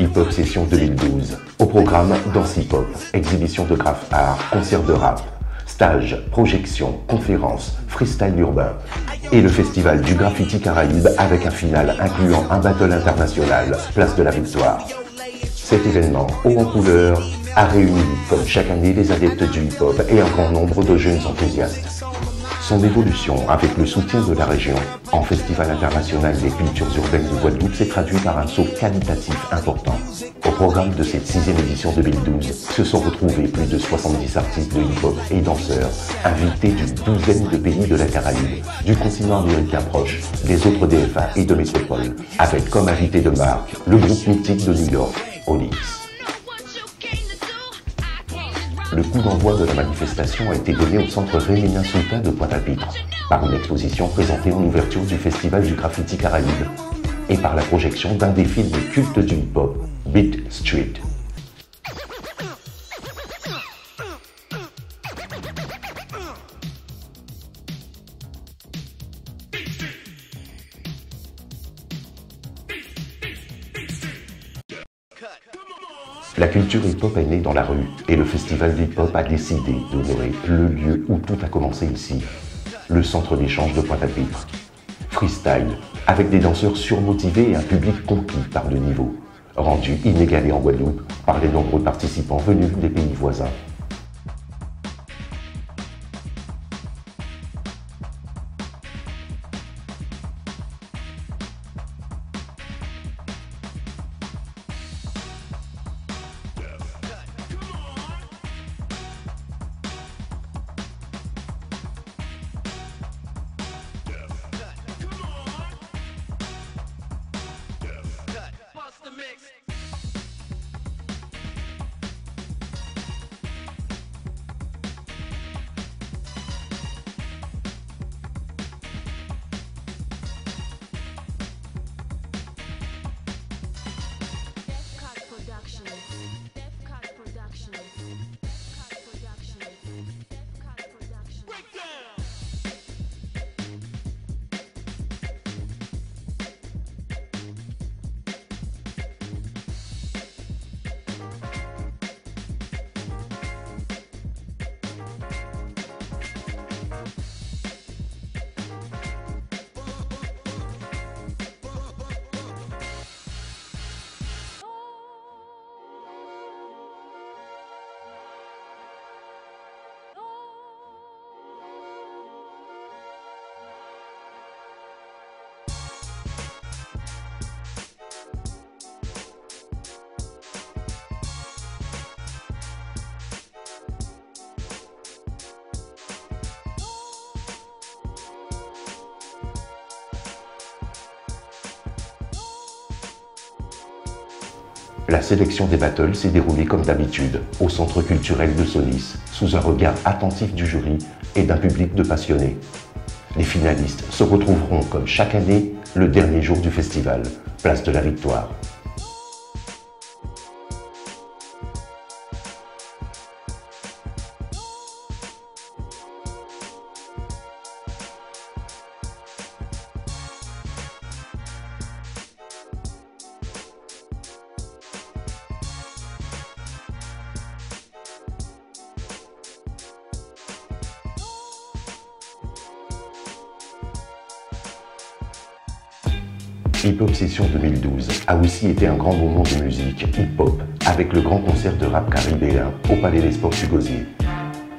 Hip Hop Session 2012. Au programme, danse hip-hop, exhibition de graph art, concert de rap, stage, projection, conférence, freestyle urbain et le festival du graffiti Caraïbes avec un final incluant un battle international, place de la Victoire. Cet événement, haut en couleur, a réuni, comme chaque année, les adeptes du hip-hop et un grand nombre de jeunes enthousiastes. Son évolution, avec le soutien de la région, en Festival international des cultures urbaines de Guadeloupe, s'est traduit par un saut qualitatif important. Au programme de cette 6e édition 2012, se sont retrouvés plus de 70 artistes de hip-hop et danseurs, invités d'une douzaine de pays de la Caraïbe, du continent américain proche, des autres DFA et de métropole, avec comme invité de marque le groupe mythique de New York, Onyx. Le coup d'envoi de la manifestation a été donné au centre Rémina Souta de Pointe-à-Pitre, par une exposition présentée en ouverture du Festival du Graffiti Caraïbes et par la projection d'un des films cultes du hip-hop, Beat Street. La culture hip-hop est née dans la rue et le festival hip-hop a décidé d'honorer le lieu où tout a commencé ici, le centre d'échange de Pointe-à-Pitre. Freestyle, avec des danseurs surmotivés et un public conquis par le niveau, rendu inégalé en Guadeloupe par les nombreux participants venus des pays voisins. La sélection des battles s'est déroulée comme d'habitude, au centre culturel de Solis, sous un regard attentif du jury et d'un public de passionnés. Les finalistes se retrouveront comme chaque année le dernier jour du festival, place de la Victoire. Hip Hop Session 2012 a aussi été un grand moment de musique hip-hop avec le grand concert de rap caribéen au Palais des Sports du Gosier.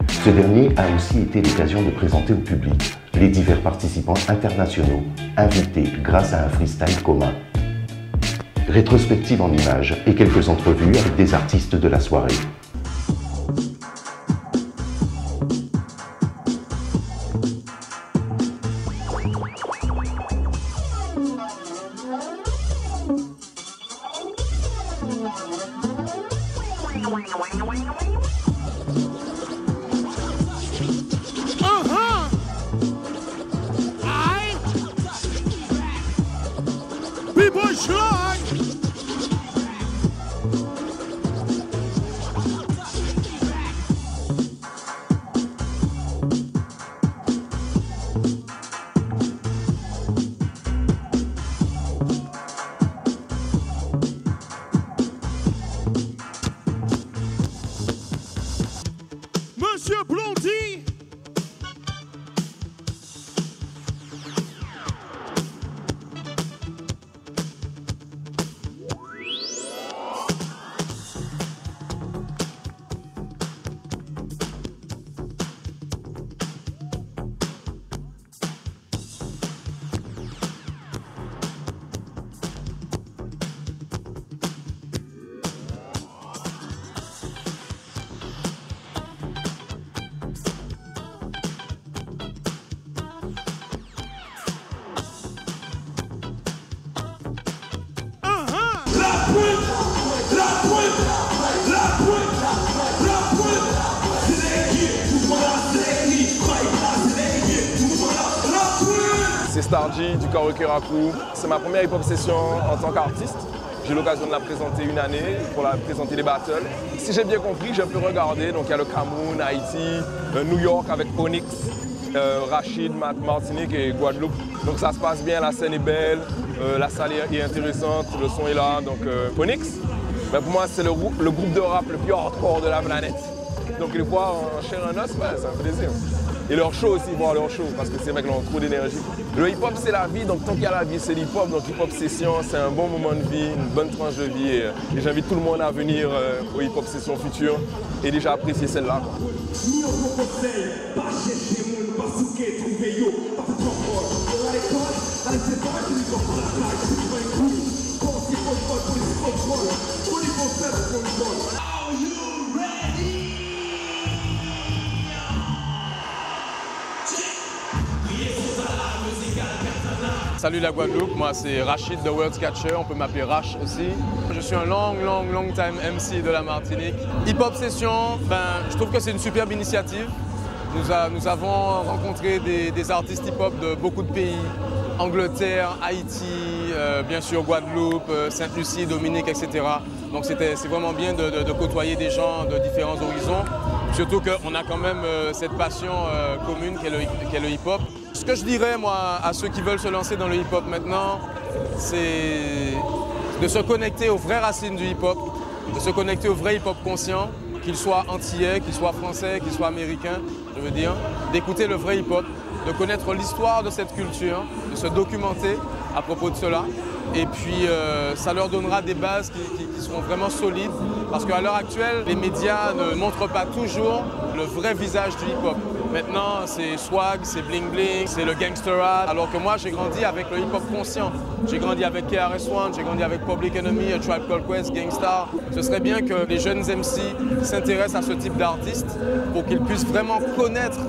Ce dernier a aussi été l'occasion de présenter au public les divers participants internationaux invités grâce à un freestyle commun. Rétrospective en images et quelques entrevues avec des artistes de la soirée. Stargy du Karokeraku. C'est ma première hip-hop session en tant qu'artiste. J'ai eu l'occasion de la présenter une année pour présenter les battles. Si j'ai bien compris, j'ai un peu regardé. Donc il y a le Cameroun, Haïti, New York avec Onyx, Rachid, Martinique et Guadeloupe. Donc ça se passe bien, la scène est belle, la salle est intéressante, le son est là. Donc Onyx, ben, pour moi c'est le groupe de rap le plus hardcore de la planète. Donc les voir en chair et en os, ouais, c'est un plaisir. Et leur show aussi, voir leur show, parce que ces mecs ont trop d'énergie. Le hip-hop c'est la vie, donc tant qu'il y a la vie c'est l'hip-hop. Donc hip-hop session, c'est un bon moment de vie, une bonne tranche de vie. Et j'invite tout le monde à venir au hip-hop session future et déjà apprécier celle-là. Salut la Guadeloupe, moi c'est Rachid The World Catcher, on peut m'appeler Rach aussi. Je suis un long time MC de la Martinique. Hip Hop Session, je trouve que c'est une superbe initiative. Nous avons rencontré des artistes hip-hop de beaucoup de pays, Angleterre, Haïti, bien sûr Guadeloupe, Sainte-Lucie, Dominique, etc. Donc c'est vraiment bien de côtoyer des gens de différents horizons, surtout qu'on a quand même cette passion commune qu'est le hip-hop. Ce que je dirais moi à ceux qui veulent se lancer dans le hip-hop maintenant, c'est de se connecter aux vraies racines du hip-hop, de se connecter au vrai hip-hop conscient, qu'il soit antillais, qu'il soit français, qu'il soit américain, je veux dire, d'écouter le vrai hip-hop, de connaître l'histoire de cette culture, de se documenter à propos de cela. Et puis ça leur donnera des bases qui seront vraiment solides, parce qu'à l'heure actuelle, les médias ne montrent pas toujours le vrai visage du hip-hop. Maintenant, c'est swag, c'est bling bling, c'est le gangster rap. Alors que moi, j'ai grandi avec le hip-hop conscient. J'ai grandi avec KRS-One, j'ai grandi avec Public Enemy, A Tribe Called Quest, Gang Starr. Ce serait bien que les jeunes MC s'intéressent à ce type d'artistes pour qu'ils puissent vraiment connaître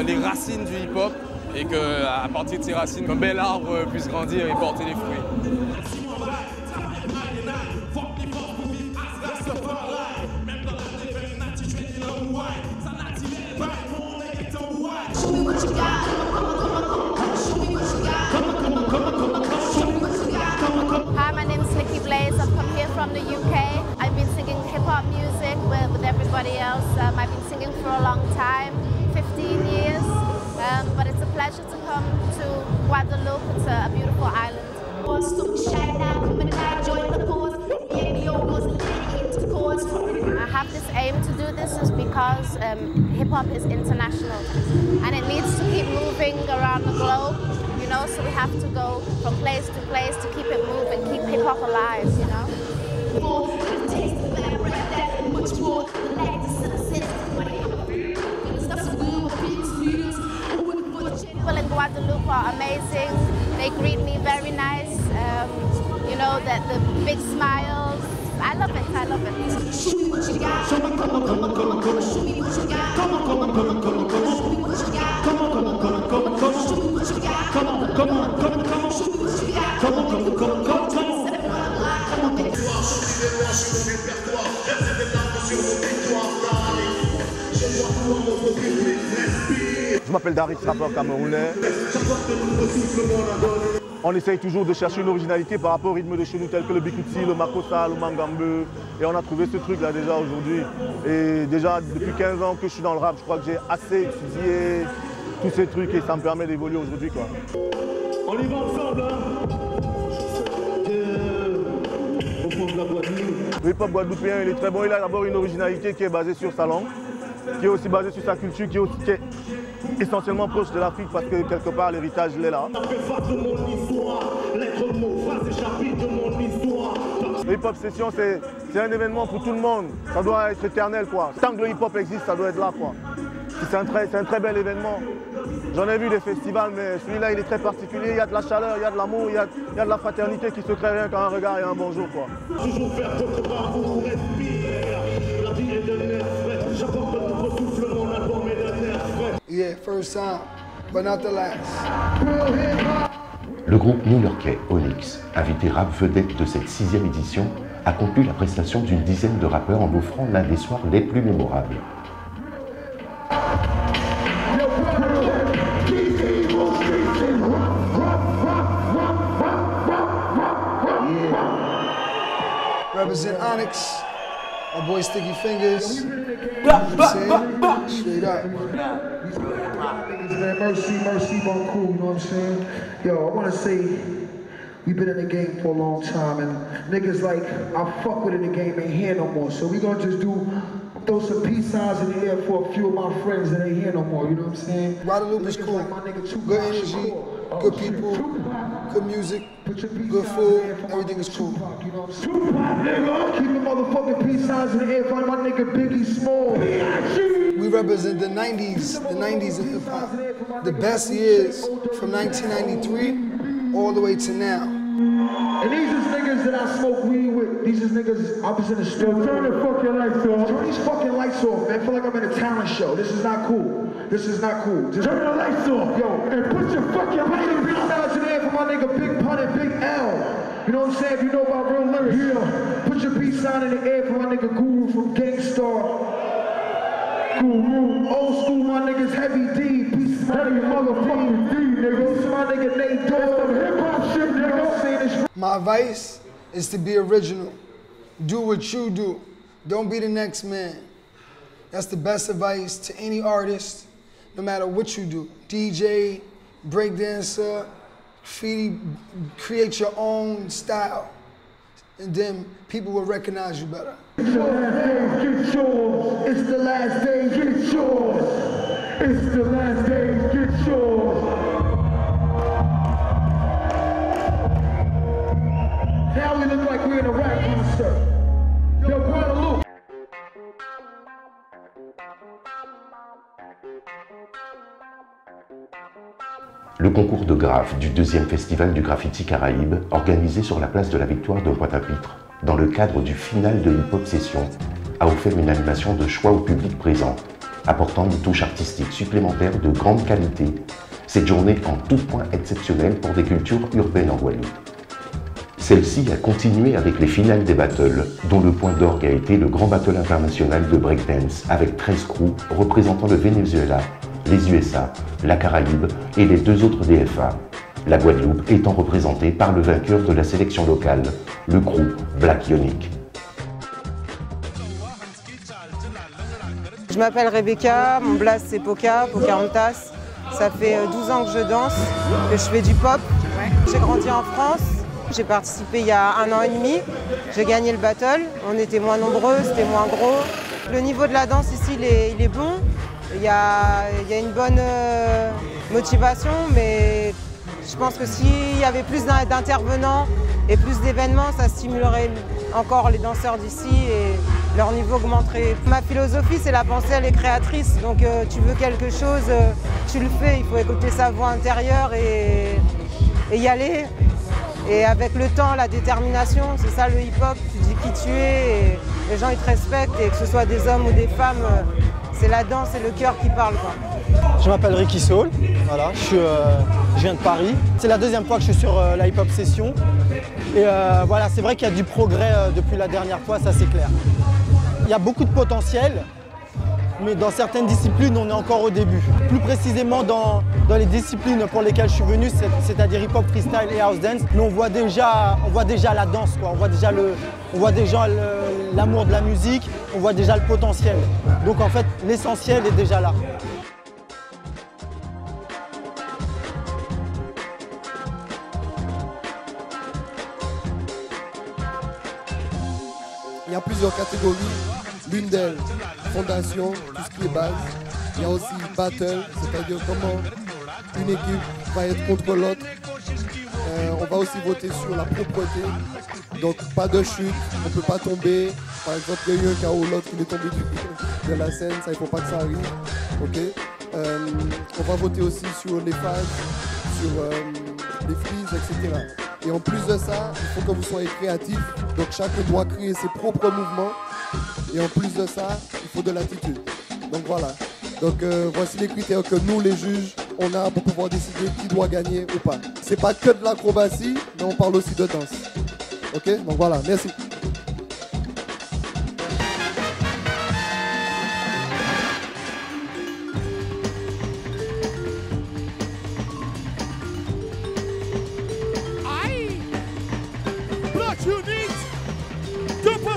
les racines du hip-hop et qu'à partir de ces racines, un bel arbre puisse grandir et porter des fruits. Hi, my name is Nikki Blaze. I've come here from the UK. I've been singing hip-hop music with everybody else. I've been singing for a long time, 15 years. But it's a pleasure to come to Guadeloupe. It's a beautiful island. I have this aim to do this is because hip-hop is international and it needs to keep moving around the globe, you know, so we have to go from place to keep it moving, keep hip-hop alive, you know. People in Guadeloupe are amazing. They greet me very nice. You know, the big smiles. I love it. I love it. Show me what you got. Show me, come on. Show me what you got. Come on. Show me what you got. Show me what you got. Show me what you got. Je m'appelle Daris, rappeur camerounais. On essaye toujours de chercher une originalité par rapport au rythme de chez nous, tel que le bikutsi, le makossa, le mangambe. Et on a trouvé ce truc-là déjà aujourd'hui. Et déjà, depuis 15 ans que je suis dans le rap, je crois que j'ai assez étudié tous ces trucs et ça me permet d'évoluer aujourd'hui, quoi. On y va ensemble, hein. Le hip-hop guadeloupéen, il est très bon. Il a d'abord une originalité qui est basée sur sa langue, qui est aussi basée sur sa culture, qui est essentiellement proche de l'Afrique parce que quelque part l'héritage il est là. Le hip-hop session c'est un événement pour tout le monde, ça doit être éternel quoi. Tant que le hip-hop existe, ça doit être là quoi. C'est un très bel événement. J'en ai vu des festivals, mais celui-là il est très particulier, il y a de la chaleur, il y a de l'amour, il y a de la fraternité qui se crée rien qu'un regard et un bonjour quoi. Toujours faire votre part pour respirer. La vie est de l'air frais, j'apporte de nouveaux souffles, mon album est d'un air frais. Yeah, first time, but not the last. Le groupe new-yorkais Onyx, invité rap vedette de cette 6e édition, a conclu la prestation d'une dizaine de rappeurs en offrant l'un des soirs les plus mémorables. Yo, represent Onyx. My boy Sticky Fingers. You know what I'm saying? Straight up. Man, mercy, mon cool, you know what I'm saying? Yo, I wanna say, we've been in the game for a long time, and niggas like, I fuck with it in the game ain't here no more. So we gonna just throw some peace signs in the air for a few of my friends that ain't here no more, you know what I'm saying? Guadeloupe is cool. Good energy, good people, good music, good food, everything is cool. Nigga, keep the motherfucking peace signs in the air for my nigga Biggie Small. We represent the 90s in hip hop. The best years from 1993 all the way to now. And these is niggas that I smoke weed with. These is niggas I was in the studio. Turn the fucking lights off. Turn these fucking lights off, man. I feel like I'm in a talent show. This is not cool. This is not cool. Just turn the lights off, yo. And put your fucking peace signs in the air for my nigga Big Pun and Big L. You know what I'm saying? If you know about real lyrics. Yeah. Put your peace sign in the air for my nigga Guru from Gangstar. Guru, old school, my niggas Heavy D, peace my nigga motherfucking D, nigga. This my nigga Nate Dogg, hip hop shit, nigga. My advice is to be original. Do what you do. Don't be the next man. That's the best advice to any artist, no matter what you do. DJ, breakdancer, graffiti, create your own style, and then people will recognize you better. It's the last day, get yours. It's the last day, get yours. It's the last day, get yours. Now we look like we're in a rap concert. Yo, Guadeloupe. Le concours de graphes du 2e festival du graffiti Caraïbes, organisé sur la place de la Victoire de Pointe-à-Pitre, dans le cadre du final de l'Hip-Hop Session, a offert une animation de choix au public présent, apportant une touche artistique supplémentaire de grande qualité. Cette journée en tout point exceptionnelle pour des cultures urbaines en Guadeloupe. Celle-ci a continué avec les finales des battles, dont le point d'orgue a été le grand battle international de breakdance avec 13 crews représentant le Venezuela, les USA, la Caraïbe et les 2 autres DFA. La Guadeloupe étant représentée par le vainqueur de la sélection locale, le crew Black Ionic. Je m'appelle Rebecca, mon blaze c'est Poca, Pocahontas. Ça fait 12 ans que je danse, que je fais du pop. J'ai grandi en France, j'ai participé il y a 1 an et demi. J'ai gagné le battle, on était moins nombreux, c'était moins gros. Le niveau de la danse ici, il est bon. Il y a une bonne motivation, mais je pense que s'il y avait plus d'intervenants et plus d'événements, ça stimulerait encore les danseurs d'ici et leur niveau augmenterait. Ma philosophie, c'est la pensée, elle est créatrice. Donc tu veux quelque chose, tu le fais, il faut écouter sa voix intérieure et y aller. Et avec le temps, la détermination, c'est ça le hip-hop, tu dis qui tu es et les gens ils te respectent et que ce soit des hommes ou des femmes, c'est la danse et le cœur qui parlent, quoi. Je m'appelle Ricky Soul, voilà, je viens de Paris. C'est la 2e fois que je suis sur la hip-hop session. Et voilà, c'est vrai qu'il y a du progrès depuis la dernière fois, ça c'est clair. Il y a beaucoup de potentiel, mais dans certaines disciplines, on est encore au début. Plus précisément dans les disciplines pour lesquelles je suis venu, c'est-à-dire hip-hop, freestyle et house dance, mais on voit déjà la danse, quoi. On voit déjà l'amour de la musique, on voit déjà le potentiel. Donc en fait, l'essentiel est déjà là. Il y a plusieurs catégories. L'une d'elles, fondation, tout ce qui est base. Il y a aussi battle, c'est-à-dire comment une équipe va être contre l'autre. On va aussi voter sur la propreté. Donc pas de chute, on ne peut pas tomber. Par exemple, il y a eu un cas où l'autre il est tombé de la scène, ça il ne faut pas que ça arrive. Okay. On va voter aussi sur les phases, sur les frises, etc. Et en plus de ça, il faut que vous soyez créatifs. Donc chacun doit créer ses propres mouvements. Et en plus de ça, il faut de l'attitude. Donc voilà. Donc voici les critères que nous, les juges, on a pour pouvoir décider qui doit gagner ou pas. C'est pas que de l'acrobatie, mais on parle aussi de danse. Ok? Donc voilà, merci. Block Unit 2.0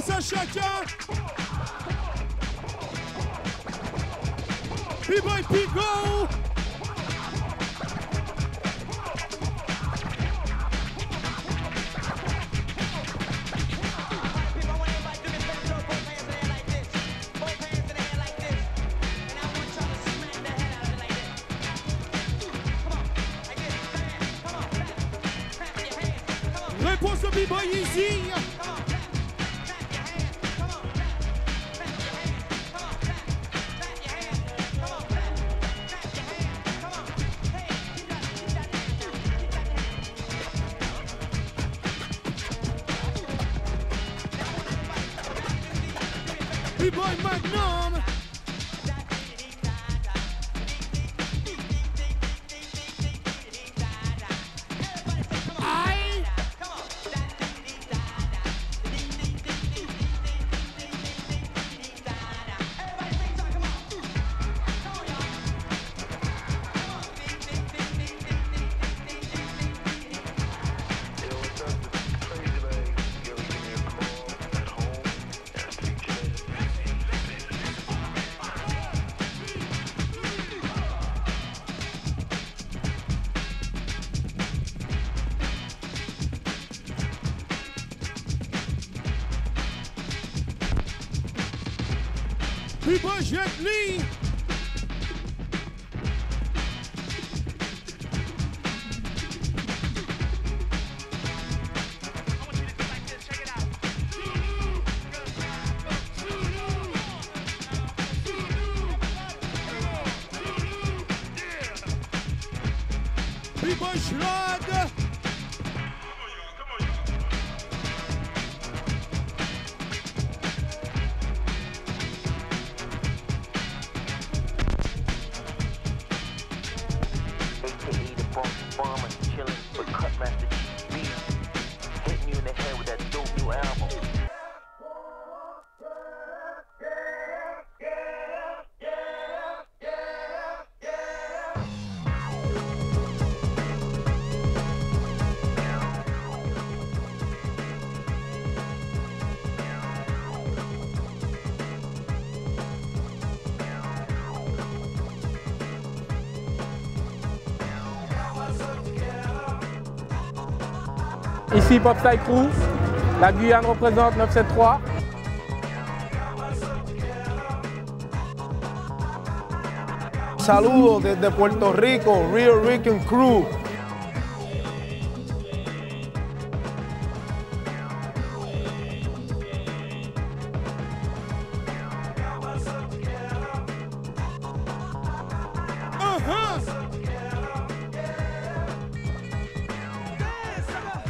passe à chacun. B-Boy Pigo. Réponse au B-Boy Easy. B-Boy Magnum. B-Boy Jet Li. B-Boy Schlad. Ici Popstyle Crew, la Guyane représente 973. Saludos desde Puerto Rico, Real Rican Crew.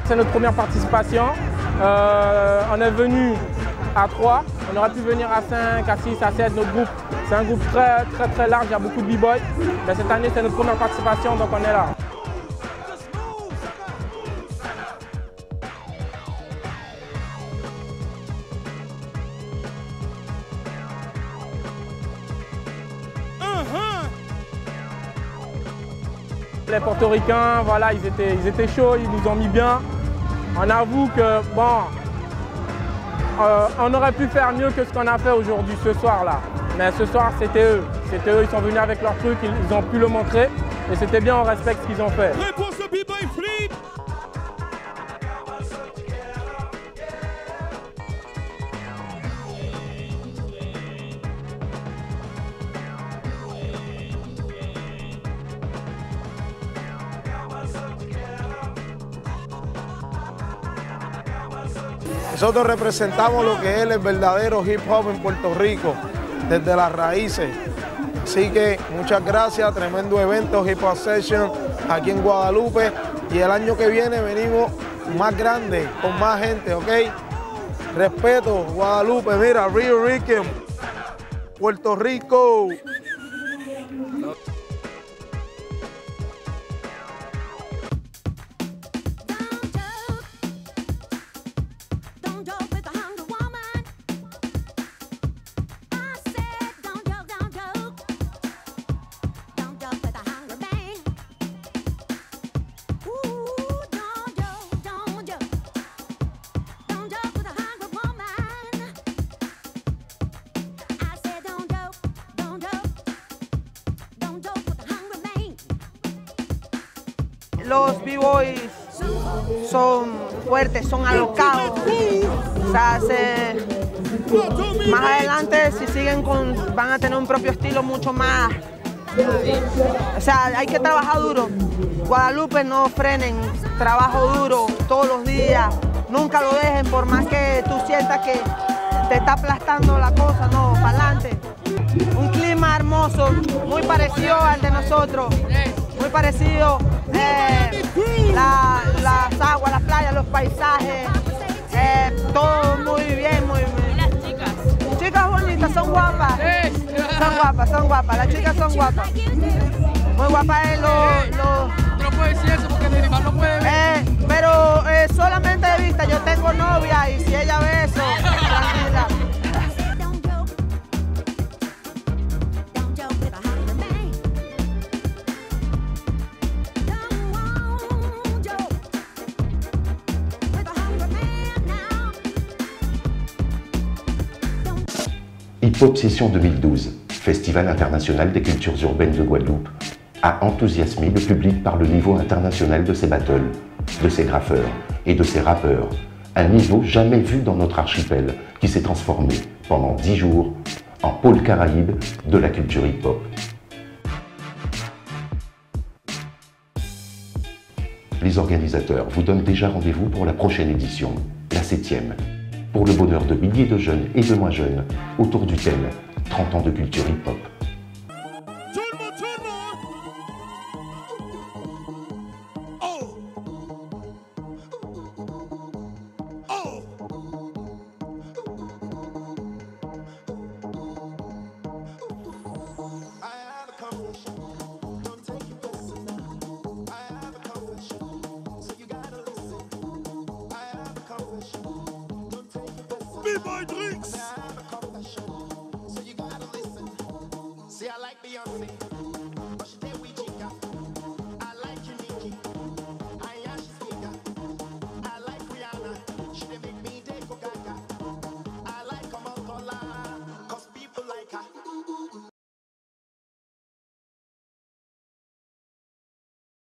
C'est notre première participation. On est venu à 3, on aurait pu venir à 5, à 6, à 7. Notre groupe, c'est un groupe très large, il y a beaucoup de b-boys. Mais cette année, c'est notre première participation, donc on est là. Les Portoricains, voilà, ils étaient chauds, ils nous ont mis bien. On avoue que, bon, on aurait pu faire mieux que ce qu'on a fait aujourd'hui, ce soir-là. Mais ce soir, c'était eux, ils sont venus avec leur truc, ils ont pu le montrer. Et c'était bien, on respecte ce qu'ils ont fait. Réponse de B-Boy Flip. Nosotros representamos lo que es el verdadero hip hop en Puerto Rico, desde las raíces. Así que muchas gracias, tremendo evento Hip Hop Session aquí en Guadalupe. Y el año que viene venimos más grande, con más gente, ¿ok? Respeto, Guadalupe, mira, Real Rican, Puerto Rico. los b-boys son fuertes, son alocados. O sea, más adelante si siguen van a tener un propio estilo mucho más. O sea, hay que trabajar duro. Guadalupe, no frenen, trabajo duro todos los días. Nunca lo dejen, por más que tú sientas que te está aplastando la cosa, no, para adelante. Un clima hermoso, muy parecido al de nosotros, muy parecido. Las aguas, las playas, los paisajes, todo muy bien, muy bien. Las chicas. Chicas bonitas, son guapas. Son guapas, las chicas son guapas. Muy guapas No puedo decir eso porque mi rival no puede ver. Pero solamente de vista, yo tengo novia y si ella ve eso, tranquila. Hip Hop Session 2012, Festival international des cultures urbaines de Guadeloupe, a enthousiasmé le public par le niveau international de ses battles, de ses graffeurs et de ses rappeurs, un niveau jamais vu dans notre archipel qui s'est transformé pendant 10 jours en pôle caraïbe de la culture hip-hop. Les organisateurs vous donnent déjà rendez-vous pour la prochaine édition, la 7e, pour le bonheur de milliers de jeunes et de moins jeunes autour du thème 30 ans de culture hip-hop. B-Boy Drinks.